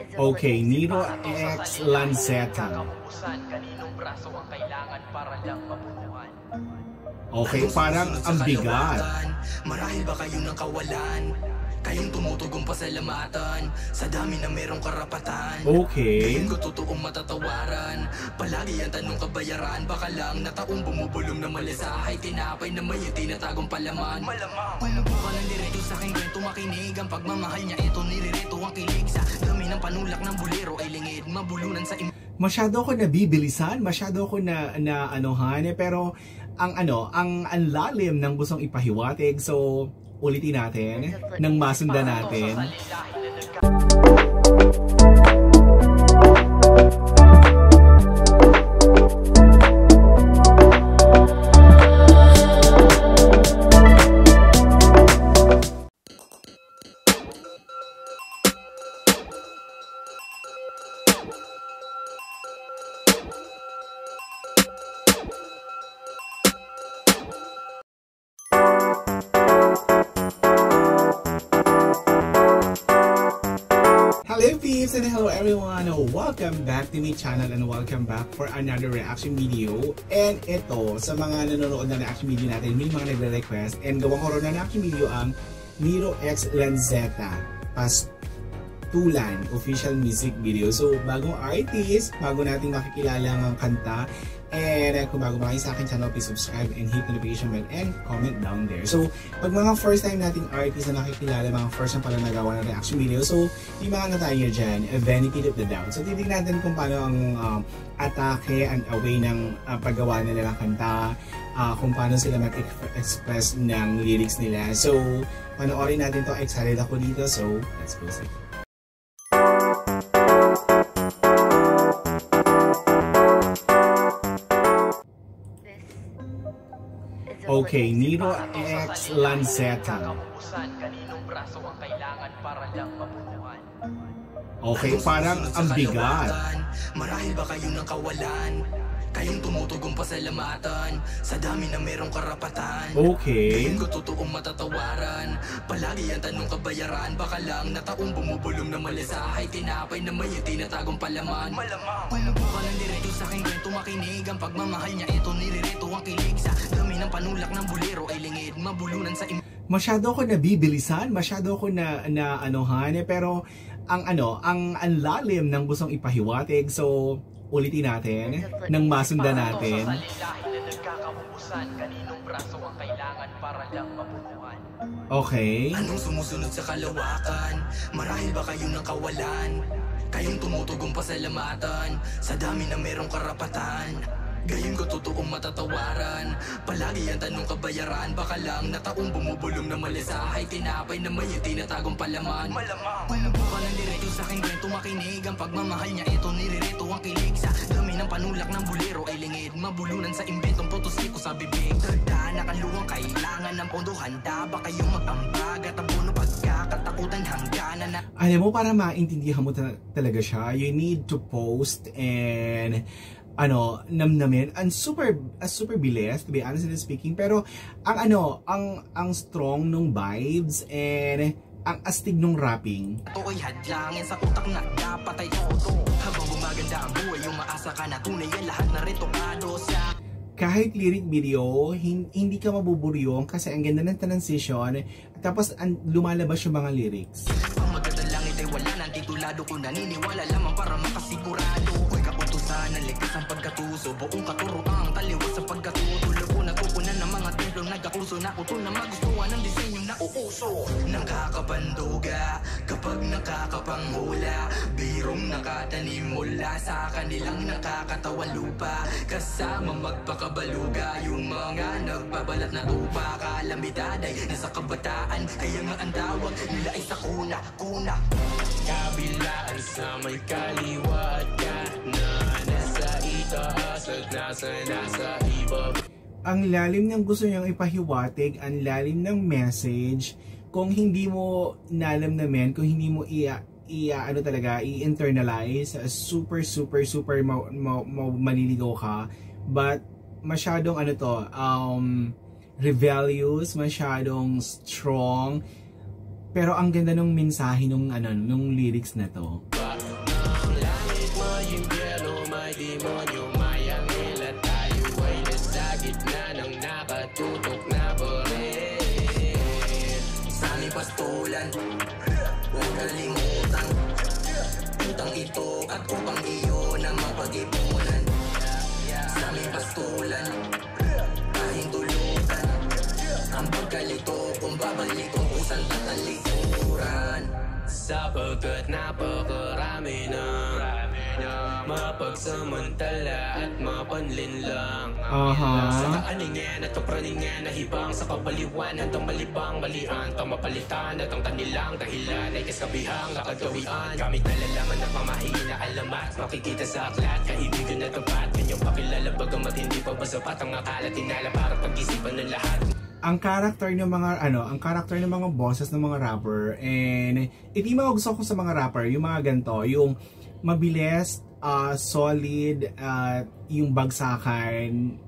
Okay, Nero X Lanceta. Okay, parang ang bigat. Marahil ba kayo nang kawalan? Kayong tumutugong pasalamatan sa dami na merong karapatan. Okay. Ngayon ko totoong matatawaran. Palagi ang tanong kabayaran. Baka lang na taong bumubulong na malisahay. Tinapay na may tinatagong palaman. Malamang buka ng diretso sa aking kwento makinig. Ang pagmamahal niya ito niririto ang kilig. Sa dami ng panulak ng bulero ay lingid mabulunan sa masyado ako nabibilisan, masyado ako na anuhan, pero ang lalim ng gustong ipahiwatig. So ulitin natin nang masundan natin. Hello peeps and hello everyone! Welcome back to my channel and welcome back for another reaction video. And ito, sa mga nanonood na reaction video natin, may mga nagre-request and gawang ko rin na reaction video ang Nero X Lanceta Pastulan official music video. So bagong artist, bago natin makikilala ang kanta. And kung bago ba kayo sa akin channel, please subscribe and hit the notification bell and comment down there. So, pag mga first time nating artist na nakikilala, mga first time pala nagawa ng reaction video, so, yung mga tayo dyan, a benefit of the doubt. So, titignan natin kung paano ang atake and away ng paggawa nila ng kanta, kung paano sila mag-express ng lyrics nila. So, panoorin natin to. Excited ako dito. So, let's go see. Okay, Nero X Lanceta. Okay, parang ang bigat. Marahil ba kayo nang kawalan? Kayong tumutugong pasalamatan sa dami na merong karapatan. Okay. Ngayon ko totoong matatawaran. Palagi ang tanong kabayaran. Baka lang na taong bumubulong na malisahay. Tinapay na may tinatagong palaman. Malamang buka ng diretso sa aking kwento makinig. Ang pagmamahal niya ito niririto ang kilig. Sa dami ng panulak ng bulero ay lingid mabulunan sa masyado ako nabibilisan, masyado ako na anuhan, pero ang lalim ng gustong ipahiwatig. So ulitin natin nang masundan natin. Okay. Anong sumusunod sa kalawakan? Marahil ba kayo nang kawalan? Kayong tumutugong pasalamatan sa dami na merong karapatan. Ngayon ko totoong matatawaran. Palagi ang tanong kabayaran. Baka lang na taong bumubulong na malisahay. Tinapay na may tinatagong palaman. Malamang buka ng diretso sa aking kwento makinig. Ang pagmamahal niya ito niririto ang kilig. Sa dami ng panulak ng bulero ay lingid mabulunan sa imbentong potosiko sa bibig. Tagda na kaluwang kailangan ng pondo. Handa ba kayong mag-ambag at abono pagkakatakutan hangganan na. Alam mo, para maintindihan mo talaga siya, you need to post and namnamin and super bilis, to be honestly speaking, pero ang strong nung vibes and ang astig nung rapping. Ako'y hadlangin sa utak na dapat ay todo. Habang gumaganda ang buhay, yung maasa ka na tunay yan lahat na retokado sa kahit lyric video, hindi ka mabuburyong kasi ang ganda ng transition, tapos lumalabas yung mga lyrics. Ang maganda lang ay wala nang titulado ko, naniniwala lamang para makasigurado. Ko'y kautusan ng likas ang pagkatuso, buong katuroang taliwas sa pagkatutulo ko. Nagkukunan ng mga templo nagkakurso na kuto na magustuhan ng disenyo na uuso. Nakakabanduga kapag nakakapanghula, birong nakatanim mula sa kanilang nakakatawan lupa. Kasama magpakabaluga yung mga nagbabalat na tupa. Kalamidad ay nasa kabataan, kaya nga ang tawag nila ay sakuna. Kabilaan sa may kaliwa at kanan, nasa itaas at nasa iba. Ang lalim ng gusto niyang ipahiwatig, ang lalim ng message. Kung hindi mo nalamnamin, kung hindi mo i-internalize, super maliligaw ka. But masyadong rebellious, masyadong strong. Pero ang ganda ng mensahe nung lyrics na to. impyerno, may demonyo, may anghel at tayo ay nasa gitna ng nakatutok na baril. Sa aming pastulan, huwag kalimutan, utang ito at upang iyon ang mapag-ipunan. Sa aming pastulan, pahintulutan, ang pagkalito kung babalik kung kusang tatalikuran. Sapagkat napakarami na mapagsamantala at mapanlinlang. Sa kaaningan at kapraningan na hibang sa kabaliwan, hantang malibang malian, tamapalitan at ang kanilang dahilan ay kasabihang nakagawian. Gamit na lalaman na pamahiin na alamat, makikita sa aklat, kaibigan na tapat, kanyang pakilala bagamat hindi pa ba sapat ang akala, tinala para pag-isipan ng lahat. Ang character ng mga bosses ng mga rapper, and ito yung mga gusto ko sa mga rapper, yung mga ganito, yung mabilis, solid, yung bagsakan,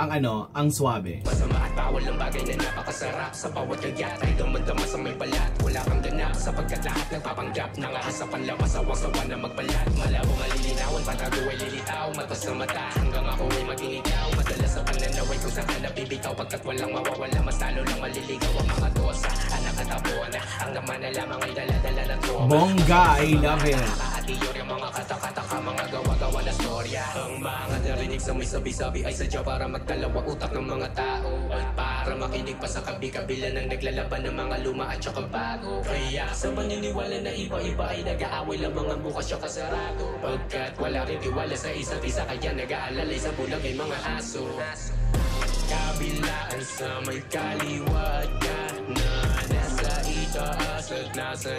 ang suabe. Masama at bawal ang bagay na napakasarap sa bawat kagat ay damang-dama sa may balat. Wala kang ganap sapagkat lahat nagpapanggap, nangahas sa panlawas, sawang-sawa na magbalat. Malabo malilinawan, patago ay lilitaw, mata sa mata hanggang ako ay maging ikaw. Madalas sa pananaw ay kung saan napibitaw, pagkat walang mawawala, mas lalo lang maliligaw ang mga dosa. Anak at abuan na, ang naman na lamang ay dala-dala ng toma. Bongga, I love it. Nakakatiyor yung mga kata-kata, mga gawa-gawa na storya. Ang mga narinig sa may sabi-sabi ay sadya para magdalawa utak ng mga tao, at para makinig pa sa kabi-kabila ng naglalaban ng mga luma at saka bago. Kaya sa paniniwala na iba-iba ay nag-aaway lamang ang bukas siya kasarado, pagkat wala rin tiwala sa isa't isa, kaya nag-aalalay sa bulag ay mga aso. Kabilaan sa may kaliwa at kanan, nasa itaas at nasa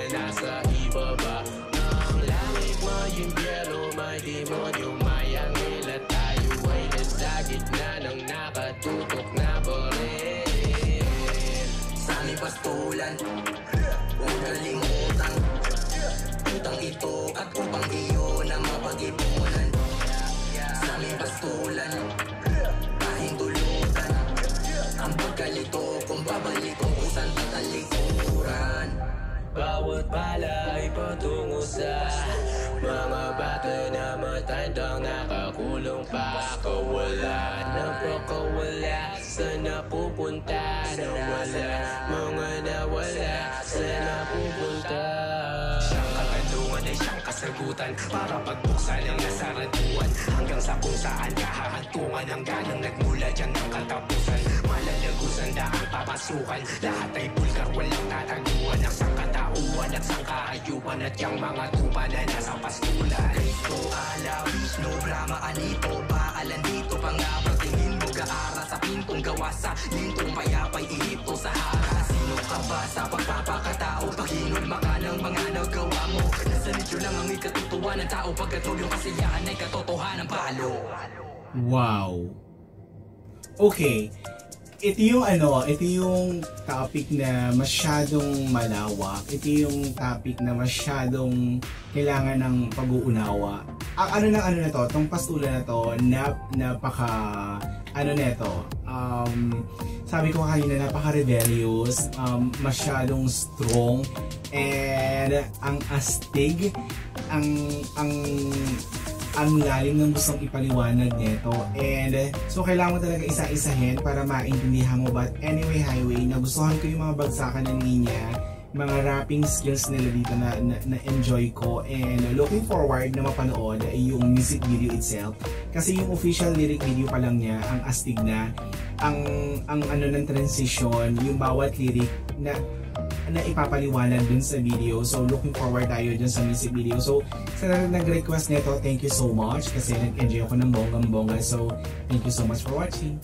ibaba ng langit. May impyerno, may demonyo, may anghel at tayo ay nasa gitna ng nakatutok na baril. Sa aming pastulan, huwag kalimutan, utang ito at upang iyon ang mapag-ipunan. Sa aming pastulan, pahintulutan, ang pagkalito kung babalik kung kusang tatalikuran. Bawat bala ay patungo sa mga bata na matandang nakakulong pa. Kawalan, napakawala, saan napupunta? Nawala, mga nawala, saan napupunta? Siyang katanungan ay siyang kasagutan para pagbuksan ang nasaratuan, hanggang sa kung saan kahahantungan ang ganang nagmula dyan ng katapusan. Malalagusan daang papasukan, lahat ay bulgar, walang tataguan. Ang sangkatauan at sangkahayupan at yung mga tupa na nasa pastulan. Kristo, ala, Vishnu, Brahma, Anito, Baalan dito, pangapatingin mo gaara sa pintong gawa sa lintong payapay, Ehipto, Sahara. Sino ka ba sa pagpapakatao? Paghinulma ka ng mga nagawa mo. Nasa nito lang ang ikatutuwa ng tao, pagkatulog yung kasiyahan ay katotohanan palo. Wow. Okay. Ito yung topic na masyadong malawak. Ito yung topic na masyadong kailangan ng pag-uunawa. Ang ano na to, tong pastulan na to, sabi ko kanina, napaka-rebellious, masyadong strong, and ang astig, ang lalim ng gustong ipaliwanag nito, and so kailangan mo talaga isa-isahin para maintindihan mo. But anyway, highway, nagustuhan ko yung mga bagsakan ng linya, mga rapping skills nila dito na enjoy ko, and looking forward na mapanood yung music video itself, kasi yung official lyric video pa lang niya, ang astig na, ang ng transition, yung bawat lyric na ipapaliwanag dun sa video. So looking forward tayo dun sa music video. So sa nag-request nito, thank you so much kasi nag-enjoy ako ng bonggang-bongga. So thank you so much for watching.